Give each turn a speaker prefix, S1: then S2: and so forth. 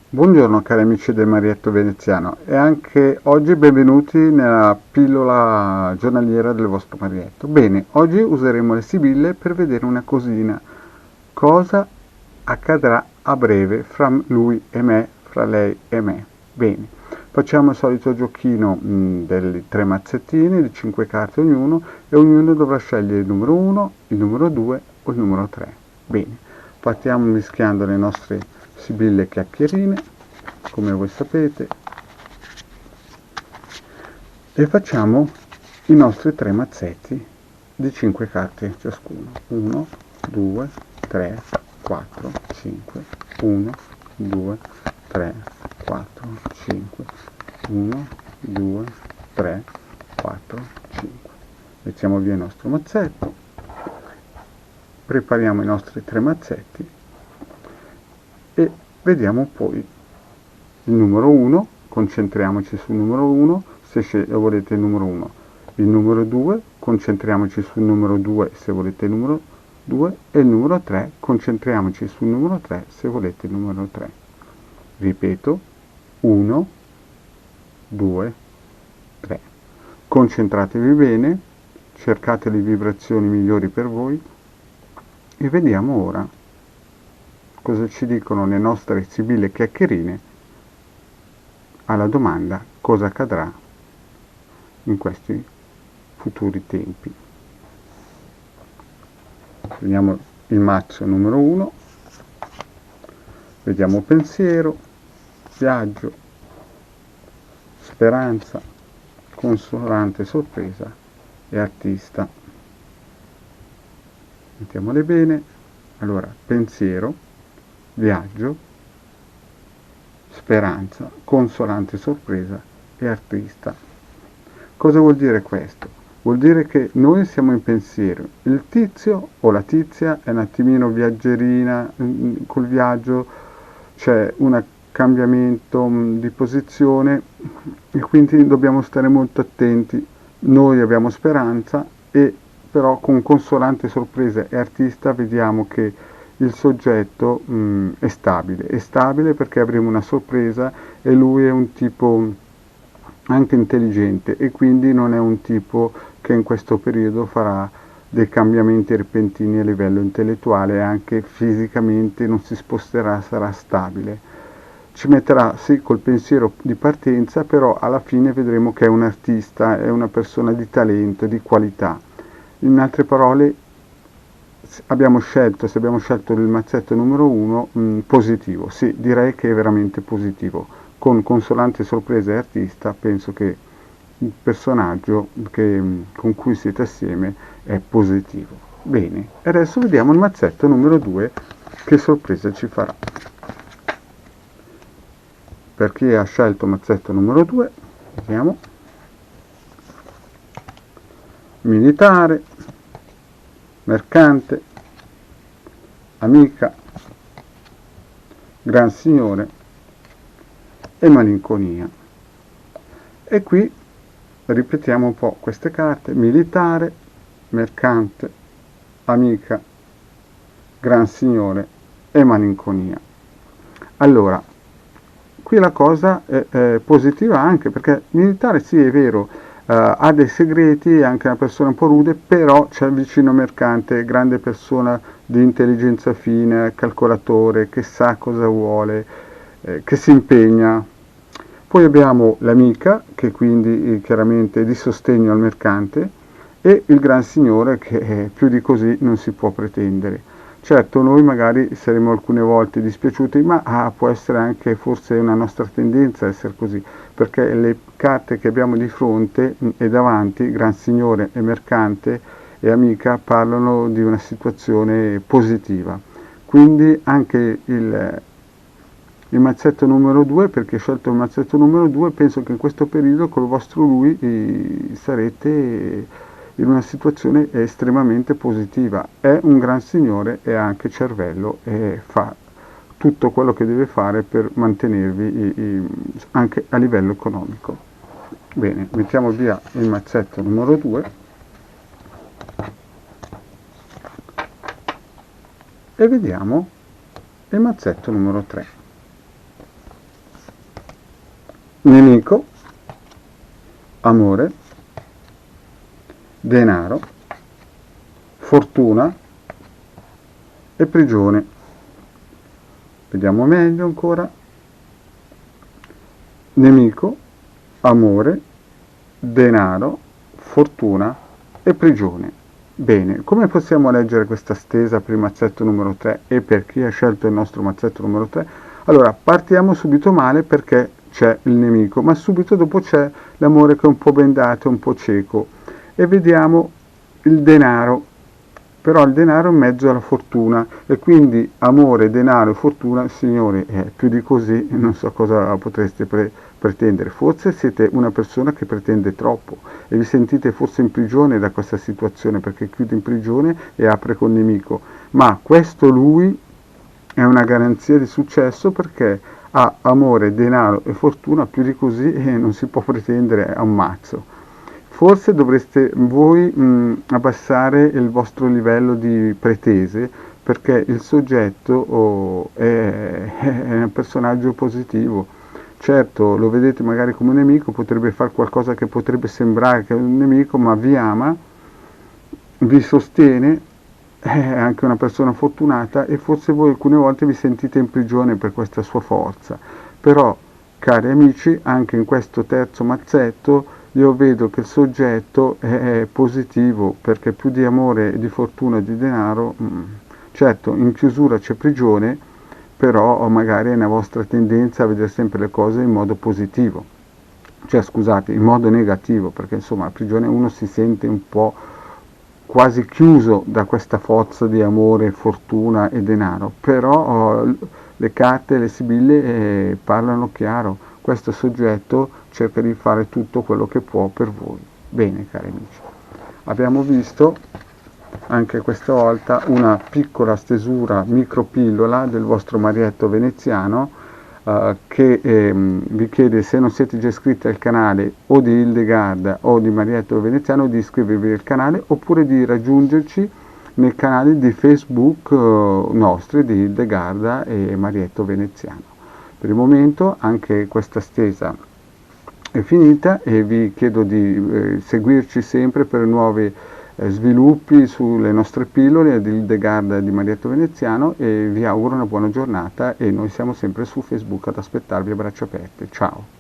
S1: Buongiorno cari amici del Marietto Veneziano e anche oggi benvenuti nella pillola giornaliera del vostro Marietto. Bene, oggi useremo le sibille per vedere una cosina. Cosa accadrà a breve fra lui e me, fra lei e me? Bene, facciamo il solito giochino dei 3 mazzettini di 5 carte ognuno e ognuno dovrà scegliere il numero 1, il numero 2 o il numero 3. Bene, partiamo mischiando le nostre sibille chiacchierine, come voi sapete, e facciamo i nostri 3 mazzetti di 5 carte ciascuno. 1, 2, 3, 4, 5, 1, 2, 3, 4, 5, 1, 2, 3, 4, 5. Mettiamo via il nostro mazzetto, prepariamo i nostri 3 mazzetti e vediamo poi il numero 1, concentriamoci sul numero 1, se volete il numero 1. Il numero 2, concentriamoci sul numero 2 se volete il numero 2 e il numero 3, concentriamoci sul numero 3 se volete il numero 3. Ripeto, 1, 2, 3. Concentratevi bene, cercate le vibrazioni migliori per voi e vediamo ora cosa ci dicono le nostre sibille chiacchierine alla domanda cosa accadrà in questi futuri tempi. Prendiamo il mazzo numero 1, vediamo pensiero, viaggio, speranza, consolante sorpresa e artista. Mettiamole bene. Allora, pensiero, viaggio, speranza, consolante sorpresa e artista. Cosa vuol dire questo? Vuol dire che noi siamo in pensiero, il tizio o la tizia è un attimino viaggerina, col viaggio c'è un cambiamento di posizione e quindi dobbiamo stare molto attenti. Noi abbiamo speranza e però con consolante sorpresa e artista vediamo che il soggetto è stabile perché avremo una sorpresa e lui è un tipo anche intelligente e quindi non è un tipo che in questo periodo farà dei cambiamenti repentini a livello intellettuale e anche fisicamente non si sposterà, sarà stabile. Ci metterà sì col pensiero di partenza, però alla fine vedremo che è un artista, è una persona di talento, di qualità. In altre parole, se abbiamo scelto il mazzetto numero 1, positivo. Sì, direi che è veramente positivo. Con consolante sorpresa e artista, penso che il personaggio con cui siete assieme è positivo. Bene, e adesso vediamo il mazzetto numero 2, che sorpresa ci farà. Per chi ha scelto il mazzetto numero 2, vediamo. Militare, mercante, amica, gran signore e malinconia. E qui ripetiamo un po' queste carte: militare, mercante, amica, gran signore e malinconia. Allora, qui la cosa è positiva anche perché militare sì è vero, ha dei segreti, è anche una persona un po' rude, però c'è il vicino mercante, grande persona di intelligenza fine, calcolatore, che sa cosa vuole, che si impegna. Poi abbiamo l'amica, che quindi chiaramente è di sostegno al mercante, e il gran signore, che più di così non si può pretendere. Certo, noi magari saremo alcune volte dispiaciuti, ma può essere anche forse una nostra tendenza a essere così, perché le carte che abbiamo di fronte e davanti, gran signore e mercante e amica, parlano di una situazione positiva. Quindi anche il mazzetto numero 2, perché ho scelto il mazzetto numero 2, penso che in questo periodo col vostro lui sarete in una situazione estremamente positiva. È un gran signore e ha anche cervello e fa tutto quello che deve fare per mantenervi anche a livello economico. Bene, mettiamo via il mazzetto numero 2 e vediamo il mazzetto numero 3. nemico, amore, denaro, fortuna e prigione. Vediamo meglio ancora. Nemico, amore, denaro, fortuna e prigione. Bene, come possiamo leggere questa stesa per il mazzetto numero 3 e per chi ha scelto il nostro mazzetto numero 3? Allora, partiamo subito male perché c'è il nemico, ma subito dopo c'è l'amore che è un po' bendato, un po' cieco. E vediamo il denaro, però il denaro in mezzo alla fortuna, e quindi amore, denaro e fortuna, signori, più di così non so cosa potreste pretendere. Forse siete una persona che pretende troppo e vi sentite forse in prigione da questa situazione, perché chiude in prigione e apre col nemico, ma questo lui è una garanzia di successo perché ha amore, denaro e fortuna, più di così non si può pretendere a un mazzo. Forse dovreste voi abbassare il vostro livello di pretese, perché il soggetto è un personaggio positivo. Certo, lo vedete magari come un nemico, potrebbe fare qualcosa che potrebbe sembrare che è un nemico, ma vi ama, vi sostiene, è anche una persona fortunata e forse voi alcune volte vi sentite in prigione per questa sua forza. Però, cari amici, anche in questo terzo mazzetto io vedo che il soggetto è positivo, perché più di amore, di fortuna e di denaro, certo in chiusura c'è prigione, però magari è una vostra tendenza a vedere sempre le cose in modo positivo, cioè scusate, in modo negativo, perché insomma a prigione uno si sente un po' quasi chiuso da questa forza di amore, fortuna e denaro, però le carte, le sibille parlano chiaro, questo soggetto cerca di fare tutto quello che può per voi. Bene, cari amici, abbiamo visto anche questa volta una piccola stesura, micropillola del vostro Marietto veneziano, che vi chiede, se non siete già iscritti al canale o di Hildegarda o di Marietto veneziano, di iscrivervi al canale oppure di raggiungerci nel canale di Facebook nostri di Hildegarda e Marietto veneziano. Per il momento anche questa stesa è finita e vi chiedo di seguirci sempre per nuovi sviluppi sulle nostre pillole di Hildegarda e di Marietto Veneziano, e vi auguro una buona giornata e noi siamo sempre su Facebook ad aspettarvi a braccia aperte. Ciao!